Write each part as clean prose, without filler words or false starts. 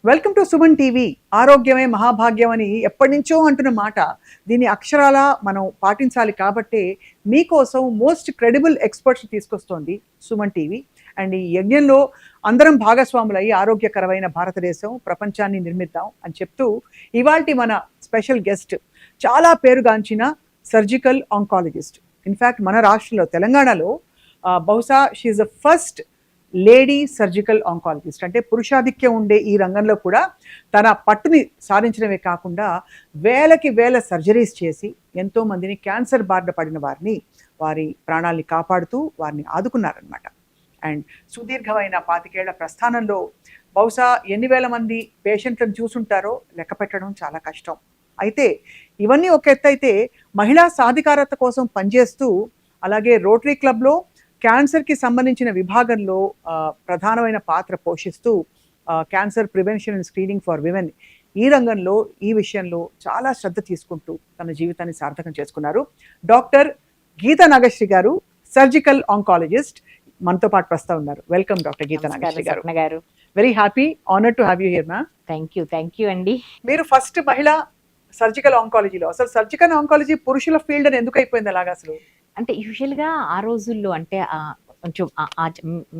Welcome to Suman TV. ఆరోగ్యమే మహాభాగ్యం అని ఎప్పటి నుంచో అంటున్న మాట, దీన్ని అక్షరాల మనం పాటించాలి కాబట్టి మీకోసం మోస్ట్ క్రెడిబుల్ ఎక్స్పర్ట్స్ తీసుకొస్తోంది సుమన్ టీవీ. అండ్ ఈ యజ్ఞంలో అందరం భాగస్వాములై ఆరోగ్యకరమైన భారతదేశం ప్రపంచాన్ని నిర్మిద్దాం అని చెప్తూ ఇవాల్టి మన స్పెషల్ గెస్ట్ చాలా పేరుగాంచిన సర్జికల్ ఆంకాలజిస్ట్. ఇన్ఫ్యాక్ట్ మన రాష్ట్రంలో తెలంగాణలో బహుశా she the first lady surgical oncologist. అంటే పురుషాధిక్యం ఉండే ఈ రంగంలో కూడా తన పట్టుని సాధించడమే కాకుండా వేలకి వేల సర్జరీస్ చేసి ఎంతో మందిని క్యాన్సర్ బారిన పడిన వారిని వారి ప్రాణాలని కాపాడుతూ వారిని ఆదుకున్నారనమాట. అండ్ సుదీర్ఘమైన 25 ఏళ్ల ప్రస్థానంలో బహుశా ఎన్ని వేల మంది పేషెంట్లను చూసుంటారో లెక్క పెట్టడం చాలా కష్టం. అయితే ఇవన్నీ ఒక ఎత్తు అయితే, మహిళా సాధికారత కోసం పనిచేస్తూ అలాగే రోటరీ క్లబ్లో క్యాన్సర్కి సంబంధించిన విభాగంలో ప్రధానమైన పాత్ర పోషిస్తూ cancer prevention and screening for women ఈ రంగంలో ఈ విషయంలో చాలా శ్రద్ధ తీసుకుంటూ తన జీవితాన్ని సార్థకం చేసుకున్నారు. డాక్టర్ గీతా నాగశ్రీ గారు, సర్జికల్ ఆంకాలజిస్ట్, మనతో పాటు ప్రస్తుతం ఉన్నారు. వెల్కమ్ డాక్టర్ గీతా నాగశ్రీ గారు. Very happy, honour to have you here ma'am. Thank you అండి. మీరు ఫస్ట్ మహిళ సర్జికల్ ఆంకాలజీలో. అసలు సర్జికల్ ఆంకాలజీ పురుషుల ఫీల్డ్ అని ఎందుకు అయిపోయింది అలాగా అసలు? అంటే యూజువల్గా ఆ రోజుల్లో అంటే కొంచెం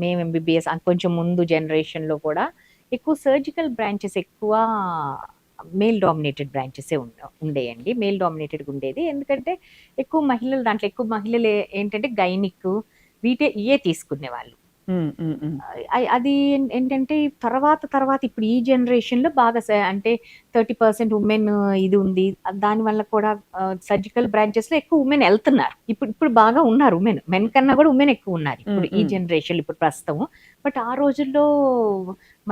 మేము ఎంబీబీఎస్ కొంచెం ముందు జనరేషన్లో కూడా ఎక్కువ సర్జికల్ బ్రాంచెస్ ఎక్కువ మేల్ డామినేటెడ్ బ్రాంచెసే ఉండేయండి. మేల్ డామినేటెడ్గా ఉండేది. ఎందుకంటే ఎక్కువ మహిళలు, దాంట్లో ఎక్కువ మహిళలు ఏంటంటే గైనిక్ ఇవే తీసుకునేవాళ్ళు. అది ఏంటంటే తర్వాత ఇప్పుడు ఈ జనరేషన్లో బాగా అంటే 30% ఉమెన్ ఇది ఉంది. దానివల్ల కూడా సర్జికల్ బ్రాంచెస్లో ఎక్కువ ఉమెన్ వెళ్తున్నారు. ఇప్పుడు బాగా ఉన్నారు మెన్ కన్నా కూడా ఉమెన్ ఎక్కువ ఉన్నారు ఇప్పుడు ఈ జనరేషన్, ఇప్పుడు ప్రస్తుతం. బట్ ఆ రోజుల్లో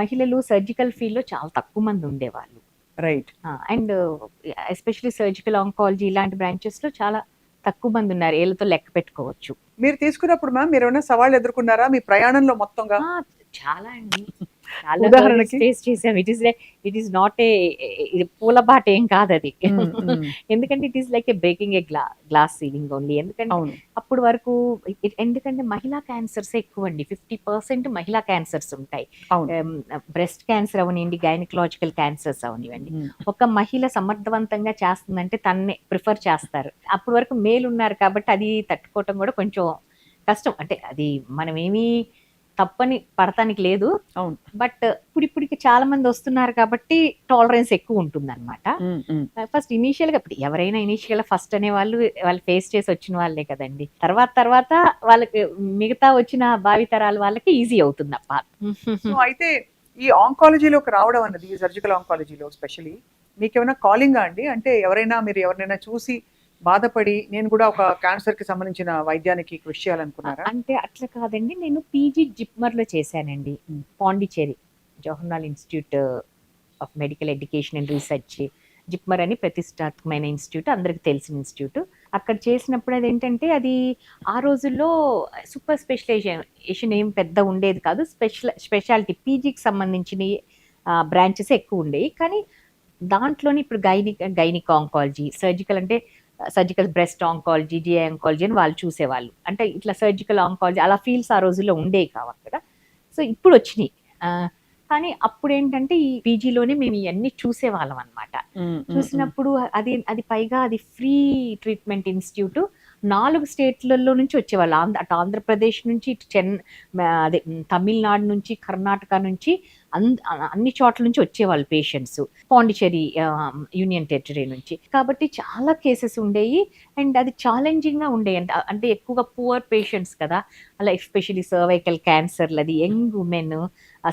మహిళలు సర్జికల్ ఫీల్డ్లో చాలా తక్కువ మంది ఉండేవాళ్ళు. Right. And especially surgical oncology ఇలాంటి బ్రాంచెస్లో చాలా తక్కువ మంది ఉన్నారు. ఏళ్ళతో లెక్క పెట్టుకోవచ్చు. మీరు తీసుకున్నప్పుడు మ్యామ్ మీరు ఏమైనా సవాళ్ళు ఎదుర్కొన్నారా మీ ప్రయాణంలో మొత్తంగా? చాలా అండి, చాలా ఫేస్ చేసాం. ఇట్ ఈస్ నాట్ ఏ పూలబాట ఏం కాదు అది. ఎందుకంటే it is like A breaking A glass ceiling only. ఎందుకంటే అప్పుడు వరకు ఎందుకంటే మహిళా క్యాన్సర్స్ ఎక్కువ అండి. 50% మహిళా క్యాన్సర్స్ ఉంటాయి. బ్రెస్ట్ క్యాన్సర్ అవనివ్వండి, గైనకలాజికల్ క్యాన్సర్స్ అవనివ్వండి. ఒక మహిళ సమర్థవంతంగా చేస్తుందంటే తన్నే ప్రిఫర్ చేస్తారు. అప్పటి వరకు మేలు ఉన్నారు కాబట్టి అది తట్టుకోవటం కూడా కొంచెం కష్టం. అంటే అది మనమేమీ తప్పని పడటానికి లేదు. బట్ ఇప్పటికి చాలా మంది వస్తున్నారు కాబట్టి టాలరెన్స్ ఎక్కువ ఉంటుంది అనమాట. ఫస్ట్ ఇనీషియల్ గా ఎవరైనా ఇనీషియల్ ఫస్ట్ అనే వాళ్ళు ఫేస్ చేసి వచ్చిన వాళ్ళే కదండి. తర్వాత వాళ్ళకి మిగతా వచ్చిన భావితరాల వాళ్ళకి ఈజీ అవుతుంది అప్ప. అయితే ఈ ఆంకాలజీలోకి రావడం అన్నది, సర్జికల్ ఆంకాలజీలో స్పెషల్లీ మీకేమైనా కాలింగా అండి? అంటే మీరు ఎవరినైనా చూసి బాధపడి నేను కూడా ఒక క్యాన్సర్ కి సంబంధించిన వైద్యానికి కృషి చేయాలనుకున్నారా? అంటే అట్లా కాదండి. నేను పీజీ జిప్మర్ లో చేశానండి. Pondicherry Jawaharlal institute of medical education and research, JIPMER అని ప్రతిష్టాత్మకమైన ఇన్స్టిట్యూట్, అందరికి తెలిసిన ఇన్స్టిట్యూట్. అక్కడ చేసినప్పుడు అదేంటంటే అది ఆ రోజుల్లో సూపర్ స్పెషలైజేషన్ ఏం పెద్ద ఉండేది కాదు. స్పెషాలిటీ పీజీకి సంబంధించిన బ్రాంచెస్ ఎక్కువ ఉండేవి. కానీ దాంట్లోనే ఇప్పుడు గైనిక్ ఆంకాలజీ, సర్జికల్ అంటే surgical breast oncology, GI oncology అని వాళ్ళు చూసేవాళ్ళు. అంటే ఇట్లా సర్జికల్ ఆంకాలజీ అలా ఫీల్డ్స్ ఆ రోజుల్లో ఉండేవి కావు అక్కడ. సో ఇప్పుడు వచ్చినాయి. కానీ అప్పుడు ఏంటంటే ఈ పీజీలోనే మేము ఇవన్నీ చూసేవాళ్ళం అనమాట. చూసినప్పుడు అది పైగా అది ఫ్రీ ట్రీట్మెంట్ ఇన్స్టిట్యూట్. 4 స్టేట్లలో నుంచి వచ్చేవాళ్ళు. అటు ఆంధ్రప్రదేశ్ నుంచి, ఇటు అదే తమిళనాడు నుంచి, కర్ణాటక నుంచి, అన్ని చోట్ల నుంచి వచ్చేవాళ్ళు పేషెంట్స్. పాండిచేరి యూనియన్ టెరిటరీ నుంచి. కాబట్టి చాలా కేసెస్ ఉండేవి. అండ్ అది ఛాలెంజింగ్గా ఉండేవి. అంటే ఎక్కువగా పువర్ పేషెంట్స్ కదా, అలా ఎస్పెషలీ సర్వైకల్ క్యాన్సర్లు, అది యంగ్ ఉమెన్, ఆ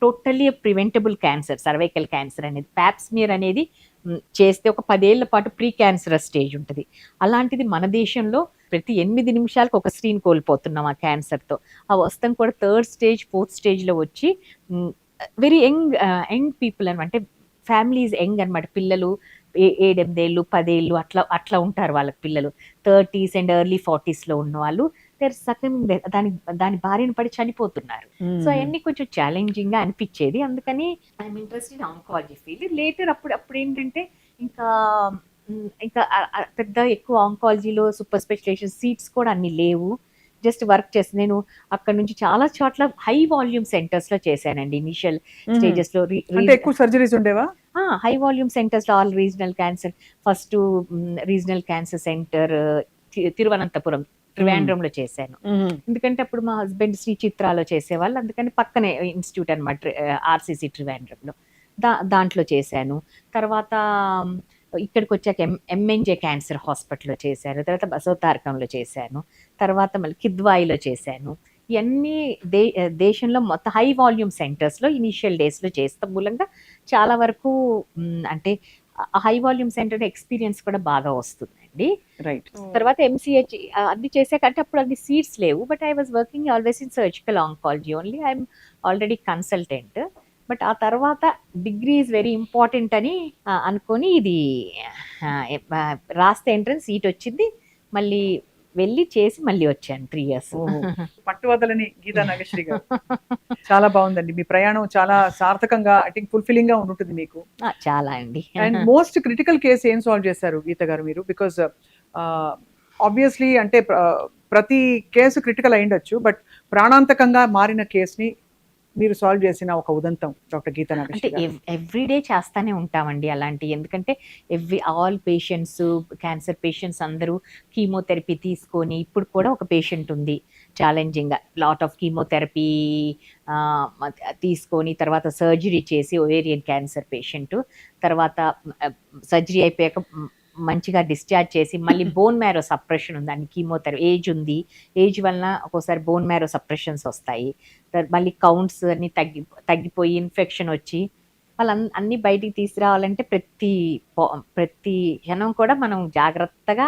totally preventable cancer. Cervical cancer అనేది ప్యాప్స్మియర్ అనేది చేస్తే ఒక 10 ఏళ్ల పాటు ప్రీ క్యాన్సరస్ స్టేజ్ ఉంటుంది. అలాంటిది మన దేశంలో ప్రతి 8 నిమిషాలకు ఒక స్త్రీని కోల్పోతున్నాం ఆ క్యాన్సర్తో. ఆ వస్తాం కూడా 3rd స్టేజ్ 4th స్టేజ్లో వచ్చి వెరీ యంగ్ పీపుల్ అనమాట. అంటే ఫ్యామిలీస్ యంగ్ అనమాట. పిల్లలు 7-8 ఏళ్ళు 10 ఏళ్ళు అట్లా ఉంటారు వాళ్ళకి పిల్లలు. 30s అండ్ ఎర్లీ 40sలో ఉన్న వాళ్ళు దాని బారిన పడి చనిపోతున్నారు. సో అవన్నీ కొంచెం ఛాలెంజింగ్ గా అనిపించేది. అందుకని I'm interest in oncology field. Later అప్పుడు ఏంటంటే ఇంకా పెద్ద ఎక్కువ ఆంకాలజీలో సూపర్ స్పెషలైజేషన్ సీట్స్ కూడా అన్ని లేవు. జస్ట్ వర్క్ చేసి నేను అక్కడ నుంచి చాలా చోట్ల హై వాల్యూమ్ సెంటర్స్ లో చేశానండి. ఇనిషియల్ స్టేజెస్ లో అంటే ఎక్కువ సర్జరీస్ ఉండేవా? హై వాల్యూమ్ సెంటర్స్ లో all regional cancer, first regional cancer centre Thiruvananthapuram త్రివేంద్రంలో చేశాను. ఎందుకంటే అప్పుడు మా హస్బెండ్ శ్రీ చిత్రాలో చేసేవాళ్ళు, అందుకని పక్కనే ఇన్స్టిట్యూట్ అనమాట ఆర్సిసి త్రివేంద్రంలో, దాంట్లో చేశాను. తర్వాత ఇక్కడికి వచ్చాక ఎంఎన్జే క్యాన్సర్ హాస్పిటల్లో చేశాను. తర్వాత బసవతారకంలో చేశాను. తర్వాత మళ్ళీ కిద్వాయిలో చేశాను. ఇవన్నీ దేశంలో మొత్తం హై వాల్యూమ్ సెంటర్స్లో ఇనీషియల్ డేస్లో చేస్తాం మూలంగా చాలా వరకు అంటే హై వాల్యూమ్ సెంటర్ ఎక్స్పీరియన్స్ కూడా బాగా వస్తుందండి. రైట్. తర్వాత ఎంసీహెచ్ అన్ని చేసాకంటే అప్పుడు అన్ని సీట్స్ లేవు. But I was working always in surgical oncology only. I'm already consultant. But ఆ తర్వాత డిగ్రీ ఈజ్ వెరీ ఇంపార్టెంట్ అని అనుకొని ఇది రాస్తే ఎంట్రన్స్ సీట్ వచ్చింది. మళ్ళీ వెళ్ళి చేసి మళ్ళీ వచ్చాను 3 years. పట్టు వదలని గీతా నాగేశ్వరి గారు, చాలా బాగుందండి మీ ప్రయాణం. చాలా సార్థకంగా, ఐ థింక్ ఫుల్ఫిల్లింగ్ గా ఉంటుంది మీకు. చాలా అండి. అండ్ మోస్ట్ క్రిటికల్ కేసు ఏం సాల్వ్ చేశారు గీత గారు మీరు? బికాస్ ఆబ్వియస్లీ అంటే ప్రతి కేసు క్రిటికల్ అయ్యుండొచ్చు, బట్ ప్రాణాంతకంగా మారిన కేసుని మీరు సాల్వ్ చేసిన ఒక ఉదంతం డాక్టర్ గీతా అంటే నాగేశ్వరి గారు. ఎవ్రీడే చేస్తానే ఉంటామండి అలాంటి. ఎందుకంటే ఆల్ పేషెంట్స్, క్యాన్సర్ పేషెంట్స్ అందరూ కీమోథెరపీ తీసుకొని, ఇప్పుడు కూడా ఒక పేషెంట్ ఉంది ఛాలెంజింగ్ లాట్ ఆఫ్ కీమోథెరపీ తీసుకొని తర్వాత సర్జరీ చేసి ఓవేరియన్ క్యాన్సర్ పేషెంట్, తర్వాత సర్జరీ అయిపోయాక మంచిగా డిశ్చార్జ్ చేసి మళ్ళీ బోన్ మ్యారో సప్రెషన్ ఉంది, దాన్ని కీమోథెరపీ ఏజ్ ఉంది, ఏజ్ వలన ఒక్కోసారి బోన్ మ్యారో సప్రెషన్స్ వస్తాయి, మళ్ళీ కౌంట్స్ అన్ని తగ్గిపోయి ఇన్ఫెక్షన్ వచ్చి వాళ్ళు అన్ని బయటికి తీసుకురావాలంటే ప్రతి క్షణం కూడా మనం జాగ్రత్తగా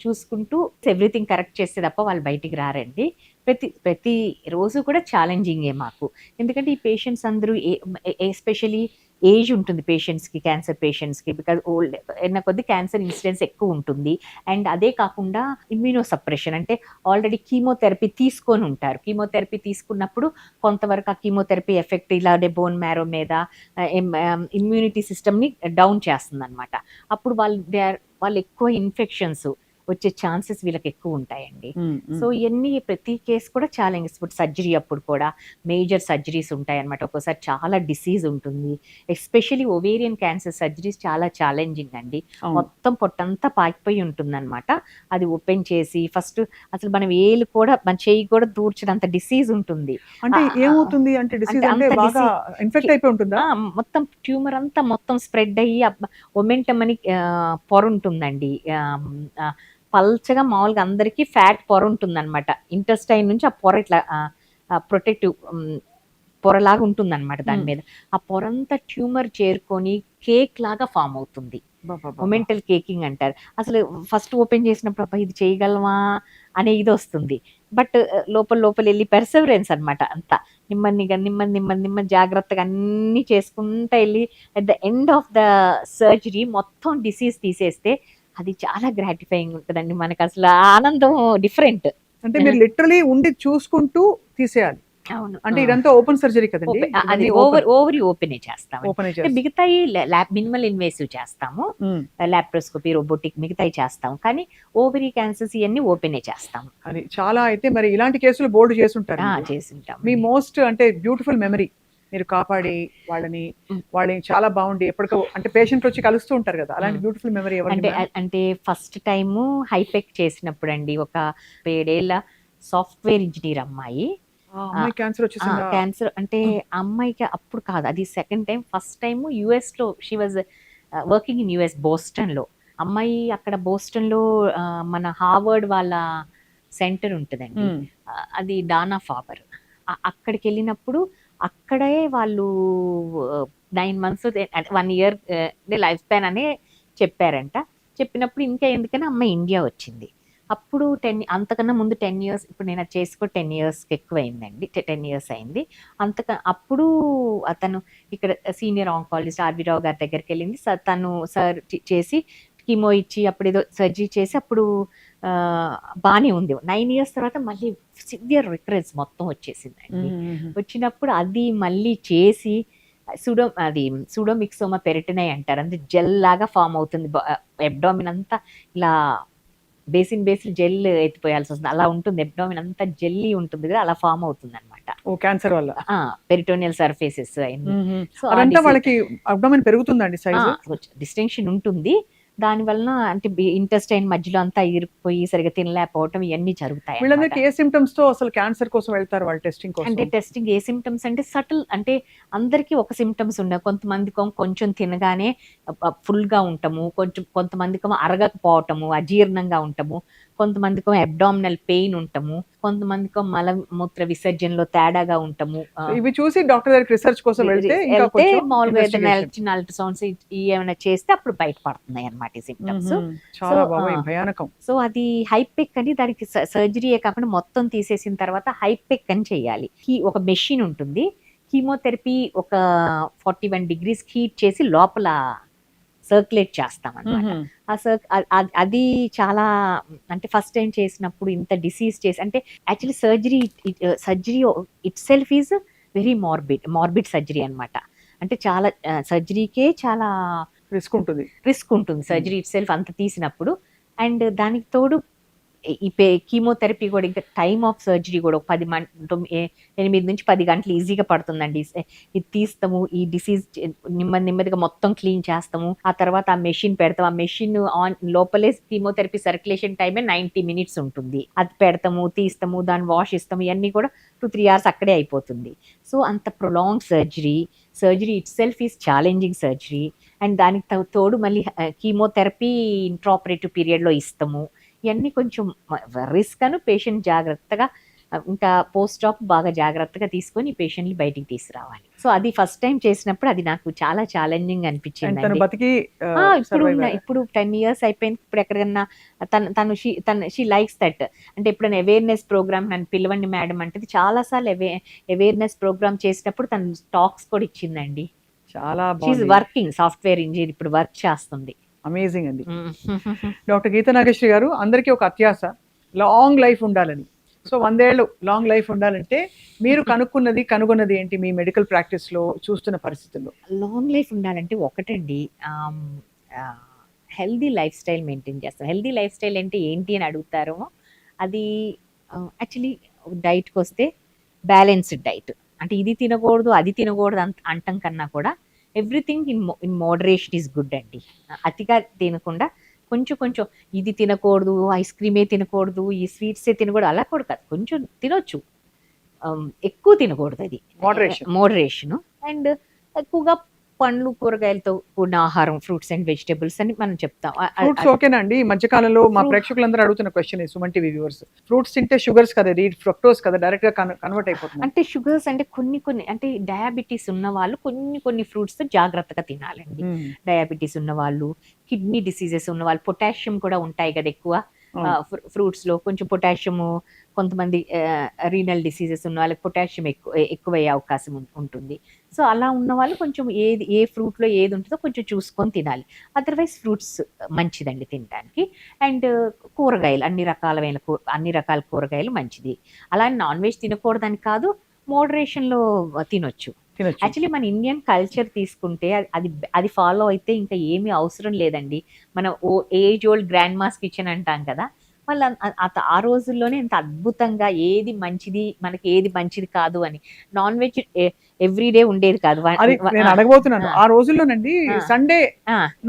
చూసుకుంటూ ఎవ్రీథింగ్ కరెక్ట్ చేస్తే తప్ప వాళ్ళు బయటికి రారండి. ప్రతి రోజు కూడా ఛాలెంజింగే మాకు. ఎందుకంటే ఈ పేషెంట్స్ అందరూ ఎస్పెషలీ ఏజ్ ఉంటుంది పేషెంట్స్కి, క్యాన్సర్ పేషెంట్స్కి, బికాజ్ ఓల్డ్ అయిన కొద్ది క్యాన్సర్ ఇన్సిడెన్స్ ఎక్కువ ఉంటుంది. అండ్ అదే కాకుండా ఇమ్యూనో సప్రెషన్ అంటే ఆల్రెడీ కీమోథెరపీ తీసుకొని ఉంటారు. కీమోథెరపీ తీసుకున్నప్పుడు కొంతవరకు ఆ కీమోథెరపీ ఎఫెక్ట్ ఇలానే బోన్ మ్యారో మీద ఇమ్యూనిటీ సిస్టమ్ని డౌన్ చేస్తుంది అనమాట. అప్పుడు వాళ్ళు ఎక్కువ ఇన్ఫెక్షన్స్ వచ్చే ఛాన్సెస్ వీళ్ళకి ఎక్కువ ఉంటాయండి. సో ఇవన్నీ ప్రతి కేసు కూడా ఛాలెంజెస్. ఇప్పుడు సర్జరీ అప్పుడు కూడా మేజర్ సర్జరీస్ ఉంటాయి అనమాట. ఒక్కోసారి చాలా డిసీజ్ ఉంటుంది. ఎస్పెషలీ ఓవేరియన్ క్యాన్సర్ సర్జరీస్ చాలా ఛాలెంజింగ్ అండి. మొత్తం పొట్టంతా పాకిపోయి ఉంటుంది అనమాట. అది ఓపెన్ చేసి ఫస్ట్ అసలు మనం ఏలు కూడా మన చేయి కూడా దూర్చినంత డిసీజ్ ఉంటుంది. అంటే ఏమవుతుంది అంటే డిసీజ్ అంటే బాగా ఇన్ఫెక్ట్ అయిపోయి ఉంటుందా? మొత్తం ట్యూమర్ అంతా మొత్తం స్ప్రెడ్ అయ్యి ఒమెంటమ్ అని పొర ఉంటుందండి. పల్చగా మామూలుగా అందరికీ ఫ్యాట్ పొర ఉంటుంది అనమాట. ఇంటెస్టైన్ నుంచి ఆ పొర ఇట్లా ప్రొటెక్టివ్ పొరలాగా ఉంటుంది అనమాట. దాని మీద ఆ పొరంతా ట్యూమర్ చేరుకొని కేక్ లాగా ఫామ్ అవుతుంది. మొమెంటల్ కేకింగ్ అంటారు. అసలు ఫస్ట్ ఓపెన్ చేసినప్పుడు అబ్బా ఇది చేయగలమా అనే ఇది వస్తుంది. బట్ లోపల వెళ్ళి పెర్సెవరెన్స్ అనమాట. అంతా నెమ్మది జాగ్రత్తగా అన్నీ చేసుకుంటా వెళ్ళి at the end of the surgery మొత్తం డిసీజ్ తీసేస్తే అది చాలా గ్రాటిఫైయింగ్ ఉంటుందండి. మనకు అసలు ఆనందం డిఫరెంట్. అంటే మీరు లిటరలీ ఉండి చూసుకుంటూ తీసేయాలి. అవును. అంటే ఇదంతా ఓపెన్ సర్జరీ కదండి. అది ఓవరీ ఓపెన్ చేస్తాము. మిగతాయి మినిమల్ ఇన్వేసివ్ చేస్తాము, లాప్రోస్కోపీ, రోబోటిక్ మిగతాయి చేస్తాము. కానీ ఓవరీ క్యాన్సర్స్ ఇవన్నీ ఓపెన్ చేస్తాము. అది చాలా. అయితే మరి ఇలాంటి కేసులు బోర్డు చేసుంటారు. చేస్తుంటాం. మీ మోస్ట్ అంటే బ్యూటిఫుల్ మెమరీ మీరు కాపాడి వాళ్ళని చాలా బాగుండి ఎప్పటికో అంటే పేషెంట్ వచ్చి కలుస్తూ ఉంటారు కదా, అలాంటి బ్యూటిఫుల్ మెమరీ అంటే ఫస్ట్ టైము హైపెక్ చేసినప్పుడు అండి, ఒక 7 ఏళ్ల సాఫ్ట్వేర్ ఇంజనీర్ అమ్మాయి క్యాన్సర్ అంటే అమ్మాయికి అప్పుడు కాదు, అది second time. First time US లో she was working in US, Boston లో. అమ్మాయి అక్కడ బోస్టన్ లో మన హార్వర్డ్ వాళ్ళ సెంటర్ ఉంటుందండి, అది డానా ఫాబర్. అక్కడికి వెళ్ళినప్పుడు అక్కడే వాళ్ళు 9 months 1 year లైఫ్ స్పాన్ అనే చెప్పారంట. చెప్పినప్పుడు ఇంకా ఎందుకని అమ్మాయి ఇండియా వచ్చింది. అప్పుడు అంతకన్నా ముందు 10 years, ఇప్పుడు నేను అది చేసుకో 10 years ఎక్కువ అయిందండి, 10 years అయింది. అప్పుడు అతను ఇక్కడ సీనియర్ ఆంకాలజిస్ట్ ఆర్వి రావు గారి దగ్గరికి వెళ్ళింది. తను సర్ చేసి కీమో ఇచ్చి అప్పుడు ఏదో సర్జరీ చేసి అప్పుడు బాగానే ఉంది. 9 years తర్వాత మళ్ళీ సివియర్ రికరెన్స్ మొత్తం వచ్చేసిందండి. వచ్చినప్పుడు అది మళ్ళీ చేసి సూడోమిక్సోమా పెరిటనై అంటారు, అంటే జెల్ లాగా ఫామ్ అవుతుంది. అబ్డామిన్ అంతా ఇలా బేసిన్ జెల్ ఎత్తిపోయాల్సి వస్తుంది. అలా ఉంటుంది, అబ్డామిన్ అంతా జెల్లీ ఉంటుంది కదా, అలా ఫామ్ అవుతుంది అనమాట. ఓ క్యాన్సర్ వల్ల. పెరిటోనియల్ సర్ఫేసెస్ అన్ని. సో అదంతా వాళ్ళకి అబ్డామిన్ పెరుగుతుందండి సైజు. డిస్టింక్షన్ ఉంటుంది. దాని వలన అంటే ఇంటెస్టైన్ మధ్యలో అంతా ఇరుక్కుపోయి సరిగా తినలేకపోవటం ఇవన్నీ జరుగుతాయి. వీళ్ళందరికీ ఏ సిమ్టమ్స్ తో అసలు క్యాన్సర్ కోసం వెళ్తారు వాళ్ళు టెస్టింగ్ కోసం? అంటే టెస్టింగ్ ఏ సిమ్టమ్స్ అంటే సటిల్, అంటే అందరికీ ఒక సిమ్టమ్స్ ఉండవు. కొంతమందికి కొంచెం తినగానే ఫుల్ గా ఉంటాము, కొంతమందికి అరగకపోవటము, అజీర్ణంగా ఉంటాము, కొంతమందికి అబ్డామినల్ పెయిన్ ఉంటాము, కొంతమందికి మలమూత్ర విసర్జనలో తేడాగా ఉంటాము. ఇవి చూసి డాక్టర్ దగ్గరికి రీసెర్చ్ కోసం వెళ్తే మామూలుగా ఏదైనా చిన్న అల్ట్రాసౌండ్స్ ఏమైనా చేస్తే అప్పుడు బయటపడుతున్నాయి అన్నమాట ఈ సిమ్టమ్స్. చాలా భయానకం. సో అది హైపెక్ అని, దానికి సర్జరీయే కాకుండా మొత్తం తీసేసిన తర్వాత హైపెక్ అని చేయాలి. ఒక మెషిన్ ఉంటుంది, కీమోథెరపీ ఒక 41 degrees హీట్ చేసి లోపల సర్క్యులేట్ చేస్తాం అన్నమాట. అది చాలా, అంటే ఫస్ట్ టైం చేసినప్పుడు ఇంత డిసీజ్ చేసి, అంటే actually surgery it self is very morbid surgery అన్నమాట. అంటే చాలా సర్జరీకే చాలా రిస్క్ ఉంటుంది సర్జరీ ఇట్ సెల్ఫ్ అంత తీసినప్పుడు. అండ్ దానికి తోడు ఈ కీమోథెరపీ కూడా, ఇంకా టైమ్ ఆఫ్ సర్జరీ కూడా 8 నుంచి 10 గంటలు ఈజీగా పడుతుందండి. ఇది తీస్తాము, ఈ డిసీజ్ నెమ్మదిగా మొత్తం క్లీన్ చేస్తాము, ఆ తర్వాత ఆ మెషిన్ పెడతాము. ఆ మెషిన్ ఆన్ లోపలే కీమోథెరపీ సర్క్యులేషన్ టైమే 90 minutes ఉంటుంది. అది పెడతాము, తీస్తాము, దాన్ని వాష్ ఇస్తాము, ఇవన్నీ కూడా 2-3 hours అక్కడే అయిపోతుంది. సో అంత prolong surgery it self is challenging surgery. And దానికి తోడు మళ్ళీ కీమోథెరపీ ఇంట్రాపరేటివ్ పీరియడ్లో ఇస్తాము. ఇవన్నీ కొంచెం రిస్క్ అను, పేషెంట్ జాగ్రత్తగా, ఇంకా పోస్ట్ ఆప్ బాగా జాగ్రత్తగా తీసుకొని పేషెంట్ని బయటికి తీసుకురావాలి. సో అది ఫస్ట్ టైం చేసినప్పుడు అది నాకు చాలా ఛాలెంజింగ్ అనిపించింది. ఇప్పుడు 10 years అయిపోయింది. ఇప్పుడు ఎక్కడికన్నా షీ లైక్స్ దట్, అంటే ఎప్పుడైనా అవేర్నెస్ ప్రోగ్రామ్ నన్ను పిలవండి మేడం అంటే, చాలాసార్లు అవేర్నెస్ ప్రోగ్రామ్ చేసినప్పుడు తను టాక్స్ కూడా ఇచ్చిందండి. చాలా వర్కింగ్ సాఫ్ట్వేర్ ఇంజనీర్, ఇప్పుడు వర్క్ చేస్తుంది. అమేజింగ్ అండి. డాక్టర్ గీతా నాగేశ్వరి గారు, అందరికీ ఒక అత్యాస లాంగ్ లైఫ్ ఉండాలని. సో 100 ఏళ్ళు లాంగ్ లైఫ్ ఉండాలంటే మీరు కనుగొన్నది ఏంటి మీ మెడికల్ ప్రాక్టీస్ లో చూస్తున్న పరిస్థితుల్లో? లాంగ్ లైఫ్ ఉండాలంటే ఒకటండి, హెల్దీ లైఫ్ స్టైల్ మెయింటైన్ చేస్తాం. హెల్దీ లైఫ్ స్టైల్ అంటే ఏంటి అని అడుగుతారో, అది యాక్చువల్లీ డైట్కి వస్తే బ్యాలెన్స్డ్ డైట్. అంటే ఇది తినకూడదు అది తినకూడదు అంటాం కన్నా కూడా everything in moderation is good అండి. అతిగా తినకుండా కొంచెం ఇది తినకూడదు, ఐస్ క్రీమే తినకూడదు, ఈ స్వీట్సే తినకూడదు, అలా కూడా కాదు, కొంచెం తినొచ్చు, ఎక్కువ తినకూడదు. అది మోడరేషన్. అండ్ ఎక్కువగా పండ్లు కూరగాయలతో కూడిన ఆహారం, ఫ్రూట్స్ అండ్ వెజిటబుల్స్ అని మనం చెప్తాం. ఫ్రూట్స్ ఓకేనండి. ఈ మధ్యకాలంలో మా ప్రేక్షకులందరూ అడుగుతున్న question, Suman TV viewers, fruits తింటే షుగర్స్ కదా, ఫ్రక్టోస్ కదా, డైరెక్ట్ గా కన్వర్ట్ అయిపోతుంది. అంటే షుగర్స్ అంటే కొన్ని అంటే డయాబెటీస్ ఉన్న వాళ్ళు కొన్ని ఫ్రూట్స్ జాగ్రత్తగా తినాలండి. డయాబెటీస్ ఉన్న వాళ్ళు, కిడ్నీ డిసీజెస్ ఉన్న వాళ్ళు, పొటాషియం కూడా ఉంటాయి కదా ఎక్కువ ఫ్రూట్స్ లో, కొంచెం పొటాషియము, కొంతమంది రీనల్ డిసీజెస్ ఉన్న వాళ్ళకి పొటాషియం ఎక్కువయ్యే అవకాశం ఉంటుంది. సో అలా ఉన్న వాళ్ళు కొంచెం ఏ ఫ్రూట్లో ఏది ఉంటుందో కొంచెం చూసుకొని తినాలి. అదర్వైజ్ ఫ్రూట్స్ మంచిదండి తినడానికి. అండ్ కూరగాయలు, అన్ని రకాల కూరగాయలు మంచిది. అలా నాన్ వెజ్ తినకూడదని కాదు, మోడరేషన్లో తినొచ్చు. యాక్చువల్లీ మన ఇండియన్ కల్చర్ తీసుకుంటే అది ఫాలో అయితే ఇంకా ఏమీ అవసరం లేదండి. మనం age old grand mass kitchen అంటాం కదా, వాళ్ళు ఆ రోజుల్లోనే ఎంత అద్భుతంగా ఏది మంచిది, మనకి ఏది మంచిది కాదు అని. నాన్ వెజ్ ఎవ్రీడే ఉండేది కాదు. నేను అడగబోతున్నాను, ఆ రోజుల్లోనండి సండే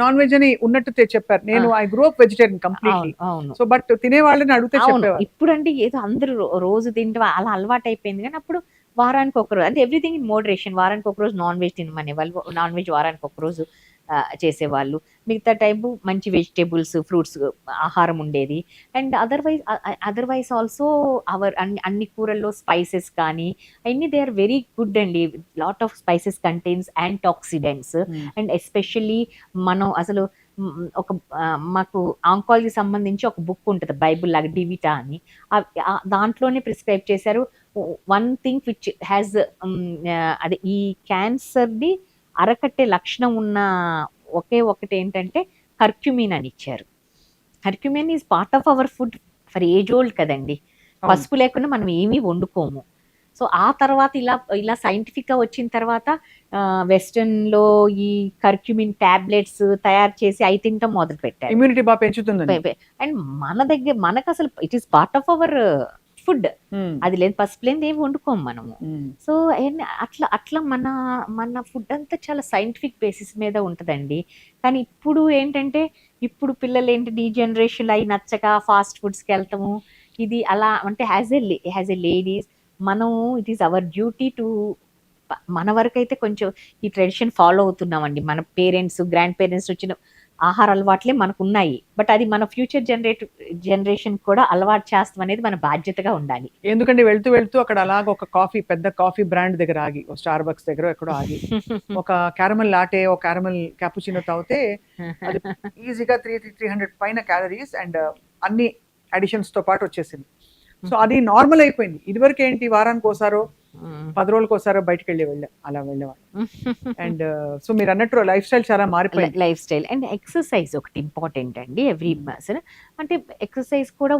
నాన్ వెజ్ అని ఉన్నట్టు చెప్పారు. నేను I grow up vegetarian completely. So but తినే వాళ్ళని అడిగితే చెప్పేవారు. ఇప్పుడు అంటే ఏదో అందరూ రోజు తింటే అలా అలవాటు అయిపోయింది. కానీ అప్పుడు వారానికి ఒకరోజు, అంటే ఎవ్రీథింగ్ ఇన్ మోడరేషన్. వారానికి ఒకరోజు నాన్ వెజ్ తినమనే వాళ్ళు, నాన్ వెజ్ వారానికి ఒకరోజు చేసేవాళ్ళు. మిగతా టైపు మంచి వెజిటేబుల్స్, ఫ్రూట్స్ ఆహారం ఉండేది. అండ్ అదర్వైజ్ ఆల్సో అన్ని కూరల్లో స్పైసెస్ కానీ అన్ని దే ఆర్ వెరీ గుడ్ అండి. Lot of spices contains antioxidants. And especially మనం అసలు మాకు ఆంకాలజీ సంబంధించి ఒక బుక్ ఉంటుంది, బైబుల్ లాగా, డివిటా అని. దాంట్లోనే ప్రిస్క్రైబ్ చేశారు వన్ థింగ్ విచ్ హ్యాస్ అదే ఈ క్యాన్సర్ది అరకట్టే లక్షణం ఉన్న ఒకటి ఏంటంటే కర్క్యూమిన్ అని ఇచ్చారు. Curcumin is part of our food for age old కదండి. పసుపు లేకుండా మనం ఏమీ వండుకోము. సో ఆ తర్వాత ఇలా scientific గా వచ్చిన తర్వాత వెస్టర్న్ లో ఈ కర్క్యూమిన్ టాబ్లెట్స్ తయారు చేసి అవి తింటాం మొదలు పెట్టారు. ఇమ్యూనిటీ బాగా పెంచుతుందండి. అండ్ మనకు అసలు it is part of our food. అది లేదు, పసుపు లేని ఏమి వండుకోం మనము. సో అట్లా మన మన ఫుడ్ అంతా చాలా సైంటిఫిక్ బేసిస్ మీద ఉంటుందండి. కానీ ఇప్పుడు ఏంటంటే ఇప్పుడు పిల్లలు ఏంటి ఈ జనరేషన్ అయి నచ్చక ఫాస్ట్ ఫుడ్స్కి వెళ్తాము. ఇది అలా అంటే హ్యాజ్ ఎ లేడీస్ మనం it is our duty to మన వరకు అయితే కొంచెం ఈ ట్రెడిషన్ ఫాలో అవుతున్నామండి. మన పేరెంట్స్ గ్రాండ్ పేరెంట్స్ వచ్చిన ఆహార అలవాట్లే మనకు ఉన్నాయి. బట్ అది మన ఫ్యూచర్ జనరేషన్ కూడా అలవాటు చేస్తాం అనేది మన బాధ్యతగా ఉండాలి. ఎందుకంటే వెళ్తూ వెళ్తూ అక్కడ అలాగ ఒక పెద్ద కాఫీ బ్రాండ్ దగ్గర ఆగి, స్టార్ బక్స్ దగ్గర ఎక్కడో ఆగి ఒక క్యారమల్ లాటే, ఒక క్యారమల్ క్యాపుచినో తాగితే అది ఈజీగా 300 పైన క్యాలరీస్ అండ్ అన్ని అడిషన్స్ తో పాటు వచ్చేసింది. సో అది నార్మల్ అయిపోయింది. ఇదివరకు ఏంటి వారానికి ఒకసారో 10 రోజులకు ఒకసారో బయటకు అలా వెళ్ళేవాళ్ళు. అండ్ సో మీరు అన్నట్టు లైఫ్ స్టైల్ చాలా మారిపోయింది. లైఫ్ స్టైల్ అండ్ ఎక్సర్సైజ్ ఒకటి ఇంపార్టెంట్ అండి. ఎవ్రీ పర్సన్ అంటే ఎక్సర్సైజ్ కూడా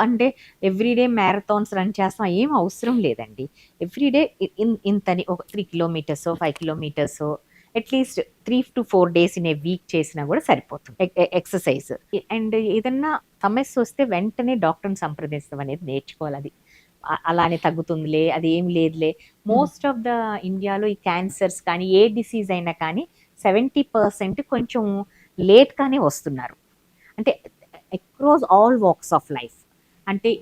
అంటే ఎవ్రీడే మ్యారథాన్స్ రన్ చేస్తాం ఏం అవసరం లేదండి. ఎవ్రీడే ఇంతని ఒక 3 kilometres 5 kilometres at least 3 to 4 days in a week చేసినా కూడా సరిపోతుంది ఎక్సర్సైజ్. అండ్ ఏదన్నా సమస్య వస్తే వెంటనే డాక్టర్ని సంప్రదిస్తాం అనేది నేర్చుకోవాలి. అది అలానే తగ్గుతుందిలే, అది ఏం లేదులే. మోస్ట్ ఆఫ్ ద ఇండియాలో ఈ క్యాన్సర్స్ కానీ ఏ డిసీజ్ అయినా కానీ 70% కొంచెం లేట్గానే వస్తున్నారు. అంటే across all walks of life. అంటే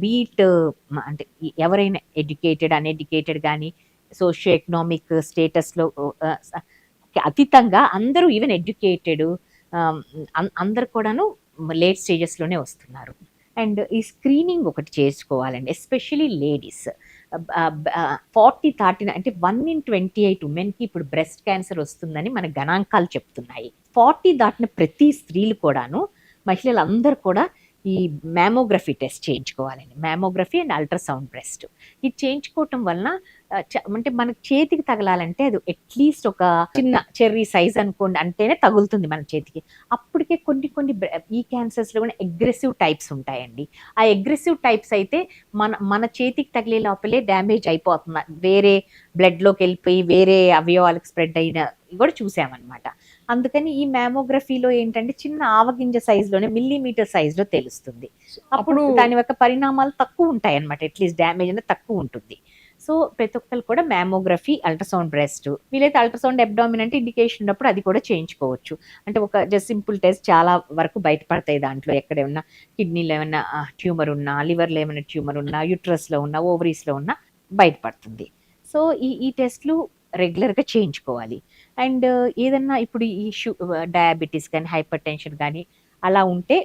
బీట్ అంటే ఎవరైనా ఎడ్యుకేటెడ్ అన్ఎడ్యుకేటెడ్ కానీ సోషియో ఎకనామిక్ స్టేటస్లో అతీతంగా అందరూ ఈవెన్ ఎడ్యుకేటెడ్ అందరు కూడాను లేట్ స్టేజెస్లోనే వస్తున్నారు. అండ్ ఈ స్క్రీనింగ్ ఒకటి చేసుకోవాలండి, ఎస్పెషలీ లేడీస్ 40 దాటిన అంటే 1 in 28 ఉమెన్కి ఇప్పుడు బ్రెస్ట్ క్యాన్సర్ వస్తుందని మన గణాంకాలు చెప్తున్నాయి. 40 దాటిన ప్రతి స్త్రీలు కూడాను మహిళలు అందరూ కూడా ఈ మ్యామోగ్రఫీ టెస్ట్ చేయించుకోవాలండి. మ్యామోగ్రఫీ అండ్ అల్ట్రాసౌండ్ బ్రెస్ట్ ఇది చేయించుకోవటం వలన అంటే మనకి చేతికి తగలాలంటే అది అట్లీస్ట్ ఒక చిన్న చెర్రీ సైజ్ అనుకోండి అంటేనే తగులుతుంది మన చేతికి. అప్పటికే కొన్ని ఈ క్యాన్సర్స్లో కూడా అగ్రెసివ్ టైప్స్ ఉంటాయండి. ఆ అగ్రెసివ్ టైప్స్ అయితే మన చేతికి తగిలే లోపలే డ్యామేజ్ అయిపోతుంది, వేరే బ్లడ్లోకి వెళ్ళిపోయి వేరే అవయవాలకు స్ప్రెడ్ అయిన కూడా చూసామన్నమాట. అందుకని ఈ మ్యామోగ్రఫీలో ఏంటంటే చిన్న ఆవగింజ సైజులోనే మిల్లీమీటర్ సైజులో తెలుస్తుంది. అప్పుడు దాని యొక్క పరిణామాలు తక్కువ ఉంటాయి అన్నమాట, అట్లీస్ట్ డ్యామేజ్ అనేది తక్కువ ఉంటుంది. సో ప్రతి ఒక్కరు కూడా మ్యామోగ్రఫీ, అల్ట్రాసౌండ్ బ్రెస్ట్, వీలైతే అల్ట్రాసౌండ్ అబ్డామిన్ అంటే ఇండికేషన్ ఉన్నప్పుడు అది కూడా చేయించుకోవచ్చు. అంటే ఒక జస్ట్ సింపుల్ టెస్ట్ చాలా వరకు బయటపడతాయి. దాంట్లో ఎక్కడ ఏమన్నా కిడ్నీలో ఏమన్నా ట్యూమర్ ఉన్నా, లివర్లో ఏమైనా ట్యూమర్ ఉన్నా, యూట్రస్లో ఉన్నా, ఓవరీస్లో ఉన్నా బయటపడుతుంది. సో ఈ టెస్ట్లు రెగ్యులర్గా చేయించుకోవాలి. అండ్ ఏదన్నా ఇప్పుడు ఈ డయాబెటీస్ కానీ హైపర్ టెన్షన్ కానీ అలా ఉంటే